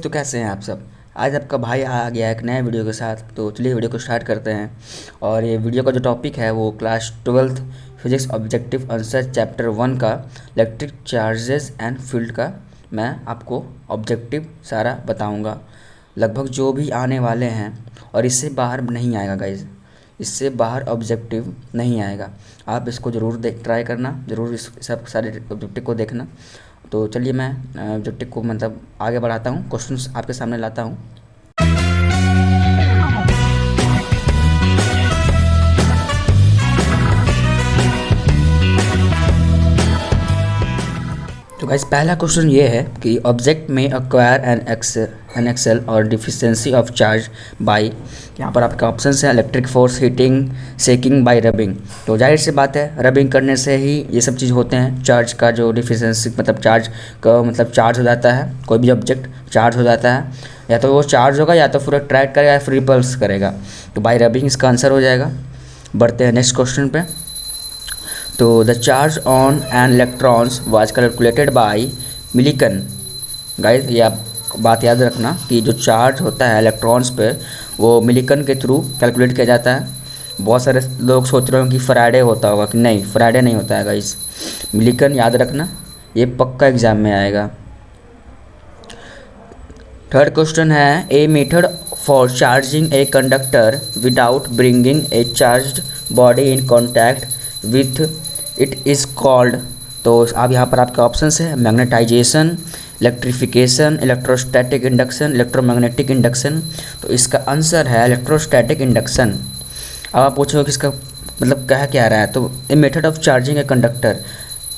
तो कैसे हैं आप सब। आज आपका भाई आ गया एक नए वीडियो के साथ। तो चलिए वीडियो को स्टार्ट करते हैं। और ये वीडियो का जो टॉपिक है वो class 12th physics objective answer chapter 1 का इलेक्ट्रिक चार्जेस एंड फील्ड का मैं आपको ऑब्जेक्टिव सारा बताऊंगा, लगभग जो भी आने वाले हैं। और इससे बाहर नहीं आएगा गाइज, इससे बाहर ऑब्जेक्टिव नहीं आएगा। आप इसको ज़रूर ट्राई करना, ज़रूर इस सब सारे ऑब्जेक्टिव को देखना। तो चलिए मैं ऑब्जेक्टिव को मतलब आगे बढ़ाता हूँ, क्वेश्चंस आपके सामने लाता हूँ। तो गाइस पहला क्वेश्चन ये है कि ऑब्जेक्ट में अक्वायर एन एक्सेल और डिफिशिएंसी ऑफ चार्ज बाय, यहाँ पर आपका ऑप्शन है इलेक्ट्रिक फोर्स, हीटिंग, सेकिंग बाय रबिंग। तो जाहिर सी बात है रबिंग करने से ही ये सब चीज़ होते हैं। चार्ज का जो डिफिशिएंसी मतलब चार्ज का मतलब चार्ज हो जाता है, कोई भी ऑब्जेक्ट चार्ज हो जाता है, या तो वो चार्ज होगा या तो फिर अट्रैक्ट करेगा या फिर रिपल्स करेगा। तो बाय रबिंग इसका आंसर हो जाएगा। बढ़ते हैं नेक्स्ट क्वेश्चन पे। तो the charge on N electrons was calculated by Millikan. Guys ये आप बात याद रखना कि जो चार्ज होता है इलेक्ट्रॉन्स पे वो मिलिकन के थ्रू कैलकुलेट किया जाता है। बहुत सारे लोग सोच रहे हो कि फैराडे होता होगा, कि नहीं फैराडे नहीं होता है गाइस, मिलिकन याद रखना, ये पक्का एग्जाम में आएगा। थर्ड क्वेश्चन है a method for charging a conductor without bringing a charged body in contact with it is called. तो अब यहाँ पर आपके ऑप्शंस है magnetisation, electrification, electrostatic induction, electromagnetic induction. तो इसका आंसर है इलेक्ट्रोस्टैटिक इंडक्शन। अब आप पूछोगे कि इसका मतलब क्या रहा है। तो a method of charging a conductor,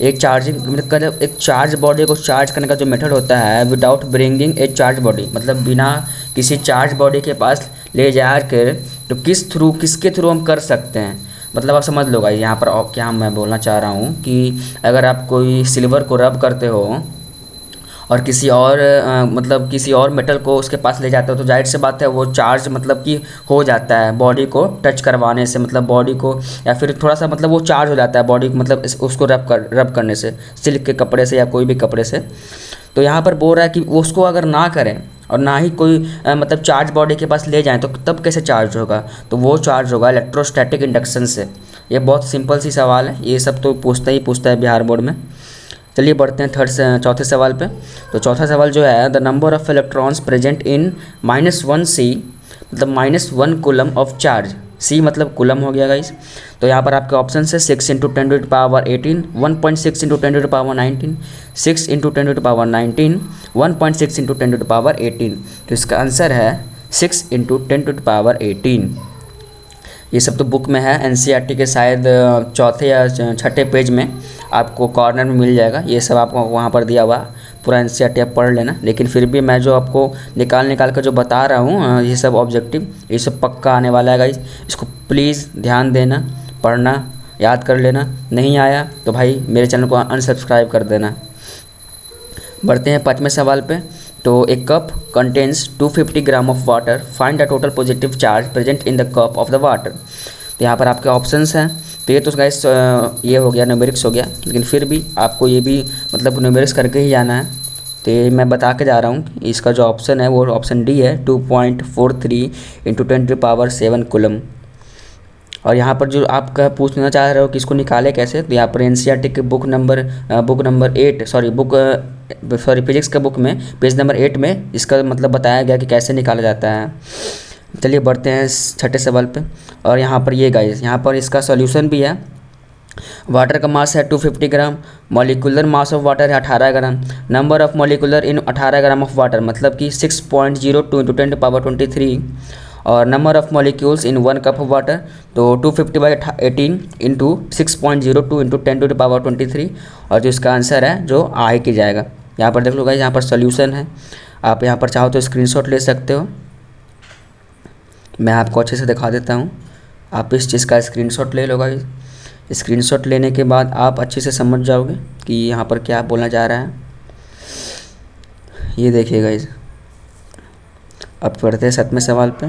एक चार्जिंग मतलब एक चार्ज बॉडी को चार्ज करने का जो मेथड होता है विदाउट ब्रिंगिंग ए चार्ज बॉडी, मतलब बिना किसी चार्ज बॉडी के पास ले जा कर, तो किसके थ्रू हम कर सकते हैं। मतलब आप समझ लो गाइस यहाँ पर क्या मैं बोलना चाह रहा हूँ कि अगर आप कोई सिल्वर को रब करते हो और किसी और मतलब किसी और मेटल को उसके पास ले जाते हो, तो जाहिर सी बात है वो चार्ज मतलब कि हो जाता है बॉडी को टच करवाने से, मतलब बॉडी को, या फिर थोड़ा सा मतलब वो चार्ज हो जाता है बॉडी को, मतलब उसको रब करने से, सिल्क के कपड़े से या कोई भी कपड़े से। तो यहाँ पर बोल रहा है कि उसको अगर ना करें और ना ही कोई मतलब चार्ज बॉडी के पास ले जाएं तो तब कैसे चार्ज होगा। तो वो चार्ज होगा इलेक्ट्रोस्टैटिक इंडक्शन से। ये बहुत सिंपल सी सवाल है, ये सब तो पूछता है बिहार बोर्ड में। चलिए बढ़ते हैं चौथे सवाल पे। तो चौथा सवाल जो है the number of electrons present in -1c, मतलब -1 कूलम ऑफ चार्ज, सी मतलब कूलम हो गया गाइस। तो यहाँ पर आपके ऑप्शन है 6 × 10⁻18, 1.6 × 10⁻19, 6 × 10⁻19, 1.6 × 10⁻18। तो इसका आंसर है 6 × 10⁻18। ये सब तो बुक में है, एनसीईआरटी के शायद चौथे या छठे पेज में आपको कॉर्नर में मिल जाएगा। ये सब आपको वहाँ पर दिया हुआ, पूरा एनसीईआरटी आप पढ़ लेना। लेकिन फिर भी मैं जो आपको निकाल कर जो बता रहा हूँ ये सब ऑब्जेक्टिव, ये सब पक्का आने वाला है गाइस। इसको प्लीज़ ध्यान देना, पढ़ना, याद कर लेना। नहीं आया तो भाई मेरे चैनल को अनसब्सक्राइब कर देना। बढ़ते हैं पाँचवें सवाल पे। तो a cup contains 250 gram of water, find the total positive charge present in the cup of the water. तो यहाँ पर आपके ऑप्शंस हैं। तो ये तो गाइस ये हो गया न्यूमेरिक्स हो गया, लेकिन फिर भी आपको ये भी मतलब न्यूमेरिक्स करके ही जाना है। तो ये मैं बता के जा रहा हूँ, इसका जो ऑप्शन है वो ऑप्शन डी है, 2.43 × 10⁻7 कूलम। और यहाँ पर जो आपका पूछना चाह रहे हो कि इसको निकाले कैसे, तो यहाँ पर एनसीईआरटी के बुक नंबर 8 फिजिक्स का बुक में पेज नंबर 8 में इसका मतलब बताया गया कि कैसे निकाला जाता है। चलिए बढ़ते हैं छठे सवाल पे। और यहाँ पर ये गाइस, यहाँ पर इसका सॉल्यूशन भी है। वाटर का मास है 250 gram, molecular mass of water है 18 gram, number of molecular in 18 gram of water मतलब कि 6.02 × 10⁻23, और number of molecules in 1 cup of water तो 250/18 × 6.02 × 10⁻23। और जो इसका आंसर है जो आई की जाएगा। यहाँ पर देख लो गाइस, यहाँ पर सॉल्यूशन है। आप यहाँ पर चाहो तो स्क्रीनशॉट ले सकते हो, मैं आपको अच्छे से दिखा देता हूँ। आप इस चीज़ का स्क्रीनशॉट ले लो गाइस। स्क्रीनशॉट लेने के बाद आप अच्छे से समझ जाओगे कि यहाँ पर क्या बोलना जा रहा है। ये देखिए गाइस, अब पढ़ते हैं 7वें सवाल पे।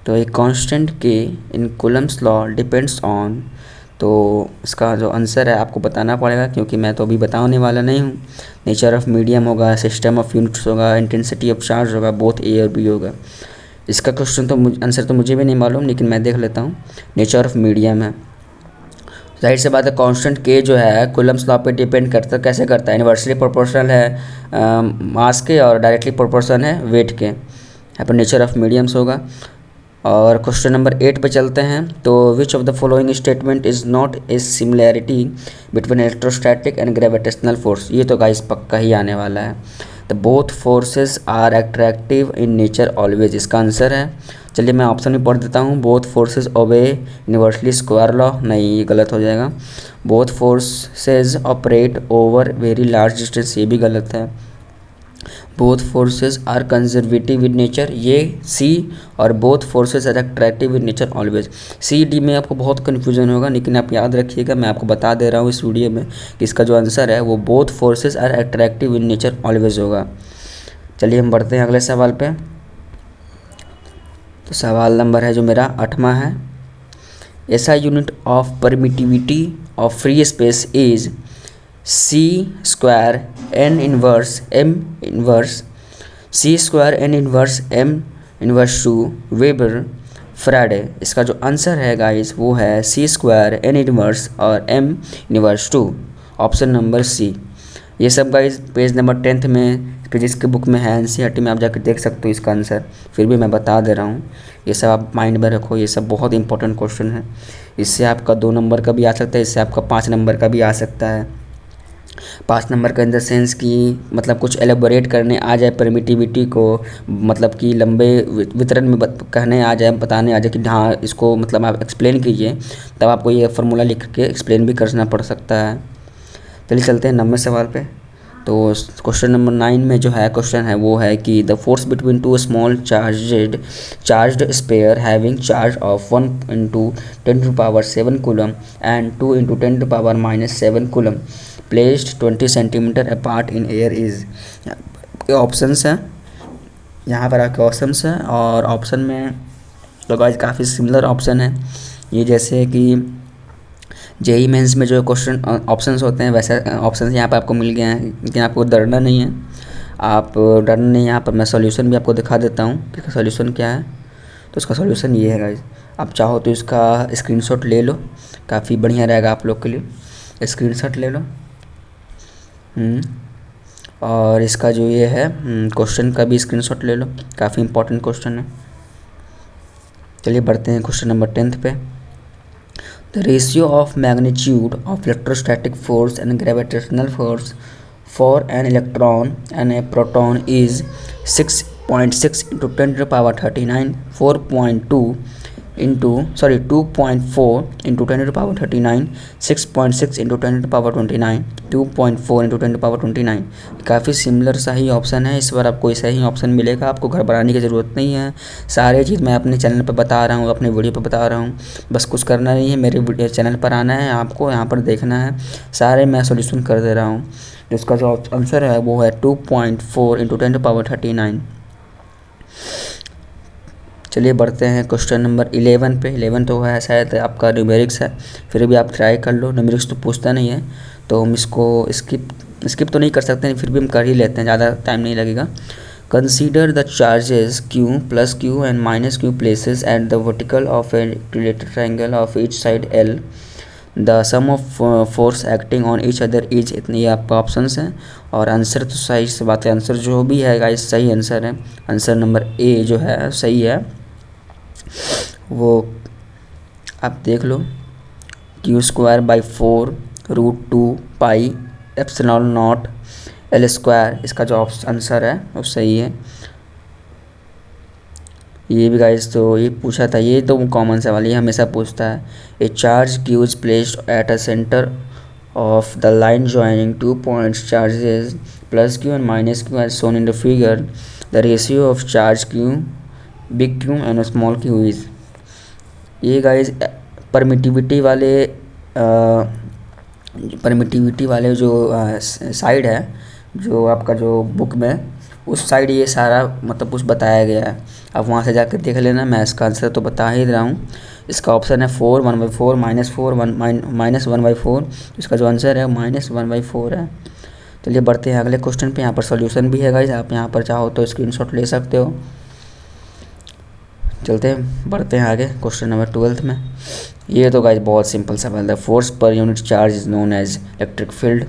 तो एक कांस्टेंट के इन कूलम्स लॉ डिपेंड्स ऑन, तो इसका जो आंसर है आपको बताना पड़ेगा, क्योंकि मैं तो अभी बताने वाला नहीं हूँ। नेचर ऑफ मीडियम होगा, सिस्टम ऑफ यूनिट्स होगा, इंटेंसिटी ऑफ चार्ज होगा, बोथ ए और बी होगा। इसका क्वेश्चन तो आंसर तो मुझे भी नहीं मालूम, लेकिन मैं देख लेता हूँ। नेचर ऑफ मीडियम है, जाहिर सी बात है। कांस्टेंट के जो है कूलम्ब्स लॉ पे डिपेंड करता है, कैसे करता है, इन्वर्सली प्रोपोर्शनल है मास के और डायरेक्टली प्रोपोर्शनल है वेट के। यहाँ पर नेचर ऑफ मीडियम्स होगा। और क्वेश्चन नंबर 8 पे चलते हैं। तो which of the following statement is not a similarity between electrostatic and gravitational force. ये तो गाइस पक्का ही आने वाला है। The both forces are attractive in nature always, इसका आंसर है। चलिए मैं ऑप्शन भी पढ़ देता हूँ। Both forces obey universally square law, नहीं ये गलत हो जाएगा। Both forces operate over very large distance, ये भी गलत है। Both forces are conservative in nature, ये सी। और both forces are attractive in nature always, C D में आपको बहुत कन्फ्यूजन होगा, लेकिन आप याद रखिएगा, मैं आपको बता दे रहा हूँ इस वीडियो में कि इसका जो आंसर है वो both forces are attractive in nature always होगा। चलिए हम बढ़ते हैं अगले सवाल पे। तो सवाल नंबर है जो मेरा 8वां है। ऐसा unit of permittivity of free space is C square N inverse M inverse C square N inverse M inverse to weber Friday. इसका जो आंसर है गाइस वो है सी स्क्वायर एन इनवर्स और M inverse to, option number C. ये सब guys page number 10 में physics की बुक में है, एनसीईआरटी में आप जाकर देख सकते हो इसका आंसर, फिर भी मैं बता दे रहा हूँ। ये सब आप माइंड में रखो, ये सब बहुत इंपॉर्टेंट क्वेश्चन है। इससे आपका 2 नंबर का भी आ सकता है, इससे आपका 5 नंबर का भी आ सकता है। 5 नंबर का इन द सेंस कि मतलब कुछ एलेबोरेट करने आ जाए परमिटिविटी को, मतलब कि लंबे वितरण में कहने आ जाए, बताने आ जाए कि हाँ इसको मतलब आप एक्सप्लेन कीजिए, तब आपको ये फार्मूला लिख के एक्सप्लेन भी करना पड़ सकता है। चलिए चलते हैं 9वें सवाल पे। तो क्वेश्चन नंबर 9 में जो है क्वेश्चन है वो है कि the force between two small charged sphere having charge of 1 × 10⁻7 coulomb and 2 × 10⁻⁻7 coulomb placed 20 centimetre apart in air is. Options हैं, यहाँ पर आपके ऑप्शंस हैं, और ऑप्शन में तो गाइस काफ़ी सिमिलर ऑप्शन है। ये जैसे कि जेई मेंस में जो क्वेश्चन ऑप्शंस होते हैं वैसे ऑप्शंस यहाँ पर आपको मिल गए हैं, लेकिन आपको डरना नहीं है। आप डरना नहीं है, यहाँ पर मैं सॉल्यूशन भी आपको दिखा देता हूँ कि इसका सॉल्यूशन क्या है। तो इसका सॉल्यूशन ये है गाइस, आप चाहो तो इसका स्क्रीनशॉट ले लो, काफ़ी बढ़िया रहेगा आप लोग के लिए। स्क्रीनशॉट ले लो। और इसका जो ये है क्वेश्चन का भी स्क्रीनशॉट ले लो, काफ़ी इंपॉर्टेंट क्वेश्चन है। चलिए बढ़ते हैं क्वेश्चन नंबर 10 पे। The ratio of magnitude of electrostatic force and gravitational force for an electron and a proton is 6.6 × 10⁻39, 2.4 × 10⁻39, 6.6 × 10⁻29, 2.4 × 10⁻29। काफ़ी सिमिलर सा ही ऑप्शन है, इस बार आपको ऐसा ही ऑप्शन मिलेगा, आपको घबराने की ज़रूरत नहीं है। सारे चीज़ मैं अपने चैनल पर बता रहा हूँ, अपने वीडियो पर बता रहा हूँ, बस कुछ करना नहीं है, मेरे चैनल पर आना है, आपको यहाँ पर देखना है, सारे मैं सोल्यूशन कर दे रहा हूँ। जिसका जो आंसर है वो है 2.4 × 10⁻39। चलिए बढ़ते हैं क्वेश्चन नंबर 11 पे। 11 तो है शायद आपका न्यूमेरिक्स है, फिर भी आप ट्राई कर लो, न्यूमेरिक्स तो पूछता नहीं है, तो हम इसको स्किप तो नहीं कर सकते, फिर भी हम कर ही लेते हैं, ज़्यादा टाइम नहीं लगेगा। Consider the charges Q + Q and -Q places at the vertical of a equilateral triangle of each side L. The sum of force acting on each other is. इतने ये आपका ऑप्शंस हैं, और आंसर तो सही से बात है, आंसर जो भी है गाइस सही आंसर है। आंसर नंबर ए जो है सही है, वो आप देख लो, Q²/4 √2 पाई ε0 L²। इसका जो आंसर है वो सही है। ये भी गाइस तो ये पूछा था, ये तो कॉमन सवाल, ये हमेशा पूछता है। ए charge Q is placed at a centre of the line joining 2 points charges +Q and -Q as shown in the figure. The ratio of charge Q, big Q and small q is। ये guys permittivity वाले जो side है, जो आपका जो book में उस side ये सारा मतलब कुछ बताया गया है। अब वहाँ से जाकर देख लेना, मैं इसका आंसर तो बता ही रहा हूँ। इसका ऑप्शन है 4 1/4 -4 -1/4। इसका जो आंसर है -1/4 है। चलिए बढ़ते हैं अगले क्वेश्चन पे। यहाँ पर सॉल्यूशन भी है गाइस, आप यहाँ पर चाहो तो स्क्रीनशॉट ले सकते हो। चलते हैं बढ़ते हैं आगे क्वेश्चन नंबर 12 में। ये तो गाइस बहुत सिंपल सवाल है। Force per unit charge is known as electric field.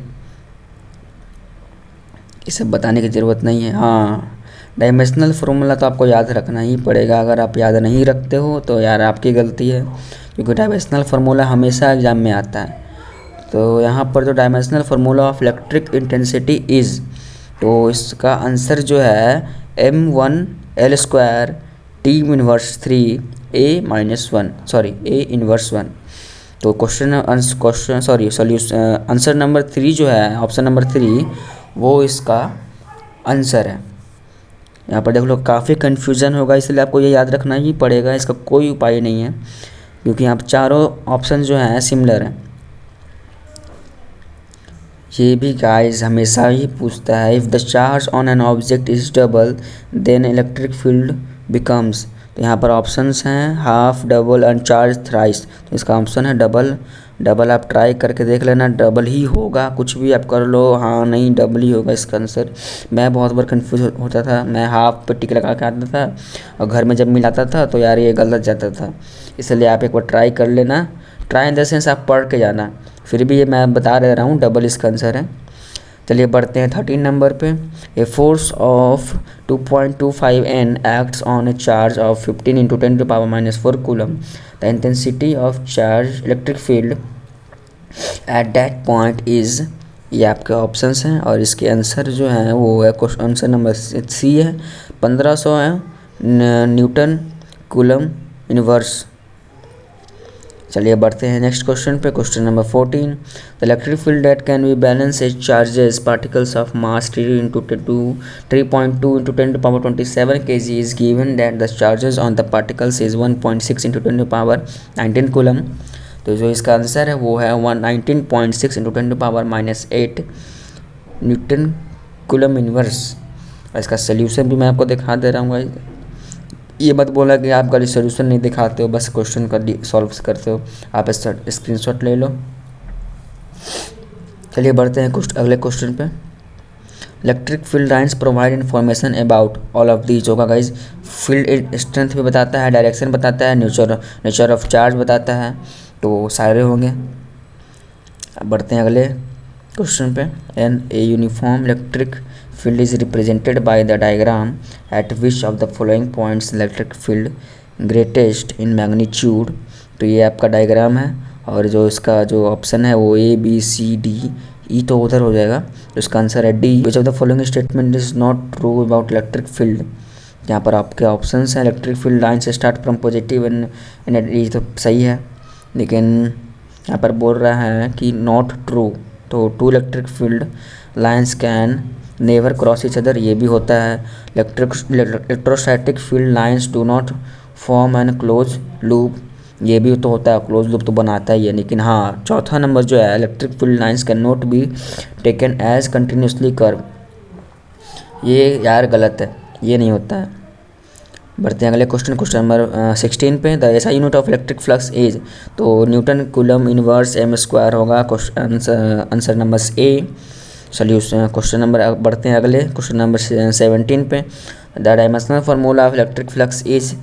ये सब बताने की ज़रूरत नहीं है। हाँ, डायमेंशनल फार्मूला तो आपको याद रखना ही पड़ेगा। अगर आप याद नहीं रखते हो तो यार आपकी गलती है, क्योंकि डायमेंशनल फार्मूला हमेशा एग्जाम में आता है। तो यहाँ पर जो dimensional formula of electric intensity is, तो इसका आंसर जो है m1l² T इनवर्स 3 A 1 तो आंसर नंबर 3 जो है, ऑप्शन नंबर 3 वो इसका आंसर है। यहाँ पर देख लो काफ़ी कन्फ्यूज़न होगा, इसलिए आपको ये याद रखना ही पड़ेगा। इसका कोई उपाय नहीं है, क्योंकि यहाँ पर चारों ऑप्शन जो हैं सिमिलर हैं। ये भी गाइस हमेशा ही पूछता है, if the charge on an object is double then electric field becomes. तो यहाँ पर ऑप्शंस हैं half, double and charge thrice. तो इसका ऑप्शन है डबल। डबल आप ट्राई करके देख लेना, डबल ही होगा। कुछ भी आप कर लो, हाँ नहीं डबल ही होगा इसका आंसर। मैं बहुत बार कंफ्यूज होता था, मैं हाफ पे टिक लगा के आता था और घर में जब मिलाता था तो यार ये गलत जाता था। इसलिए आप एक बार ट्राई कर लेना। ट्राई इन द सेंस आप पढ़ के जाना। फिर भी ये मैं बता दे रहा हूँ, डबल इसका आंसर है। चलिए बढ़ते हैं 13 नंबर पे। A force of 2.25 N acts on A charge of 15 × 10⁻⁻⁴ coulomb. The intensity of charge electric field at that point is. ये आपके ऑप्शंस हैं और इसके आंसर जो हैं वो है आंसर नंबर सी है 1500 है न्यूटन कूलम इनवर्स। चलिए बढ़ते हैं नेक्स्ट क्वेश्चन पे। Question number 14। The electric field that can be balance as charges particles of mass 3.2 × 10⁻27 kg is given that the charges on the particles is 1.6 × 10⁻19 coulomb. तो जो इसका answer है वो है 19.6 × 10⁻−8 न्यूटन कूलम इनवर्स। और इसका solution भी मैं आपको दिखा दे रहा हूँ। ये मत बोला कि आप खाली सोल्यूशन नहीं दिखाते हो, बस क्वेश्चन का सॉल्व करते हो। आप इसका स्क्रीनशॉट ले लो। चलिए बढ़ते हैं अगले क्वेश्चन पे। Electric field lines provide information about all of these. होगा गाइज, फील्ड स्ट्रेंथ भी बताता है, डायरेक्शन बताता है, नेचर ऑफ चार्ज बताता है, तो सारे होंगे। अब बढ़ते हैं अगले क्वेश्चन पे। An a uniform electric field is represented by the diagram at which of the following points electric field greatest in magnitude। तो ये आपका डायग्राम है और जो इसका जो ऑप्शन है वो A B C D E तो उधर हो जाएगा। तो इसका आंसर है D। which of the following statement is not true about electric field। यहाँ पर आपके ऑप्शंस हैं इलेक्ट्रिक फील्ड लाइन से स्टार्ट फ्रॉम पॉजिटिव एंड ये तो सही है, लेकिन यहाँ पर बोल रहा है कि नॉट ट्रू। तो two electric field lines can never cross each other, ये भी होता है। Electrostatic field lines do not form an close loop, ये भी तो होता है, क्लोज लूप तो बनाता ही है। लेकिन हाँ, चौथा नंबर जो है electric field lines can not be taken as continuously curve, ये यार गलत है, ये नहीं होता है। बढ़ते हैं अगले क्वेश्चन नंबर 16 पे। The SI unit of electric flux is. तो न्यूटन कूलम इनवर्स m² होगा। Answer number a solution. Question number बढ़ते हैं अगले क्वेश्चन नंबर 17 पे। The dimensional formula of electric flux is.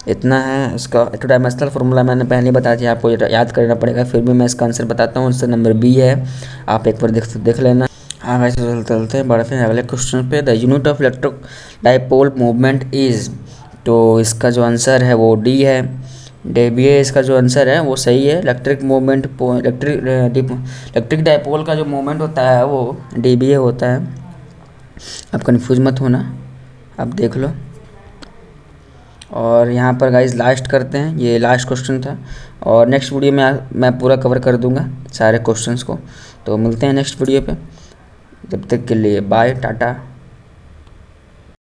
इतना है इसका। टू डायमेंशनल फार्मूला मैंने पहले बता दिया, आपको याद करना पड़ेगा, फिर भी मैं इसका आंसर बताता हूँ। आंसर नंबर बी है, आप एक बार देख लेना। हाँ वैसे चलते हैं, बढ़ते हैं अगले क्वेश्चन पे। The unit of electric dipole movement is. तो इसका जो आंसर है वो डी है, डेबिए इसका जो आंसर है वो सही है। इलेक्ट्रिक मूवमेंट इलेक्ट्रिक डाइपोल का जो मूवमेंट होता है वो डेबिए होता है। आप कंफ्यूज मत होना, आप देख लो। और यहाँ पर गाइस लास्ट करते हैं, ये लास्ट क्वेश्चन था और नेक्स्ट वीडियो में मैं पूरा कवर कर दूंगा सारे क्वेश्चंस को। तो मिलते हैं नेक्स्ट वीडियो पे, जब तक के लिए बाय टाटा।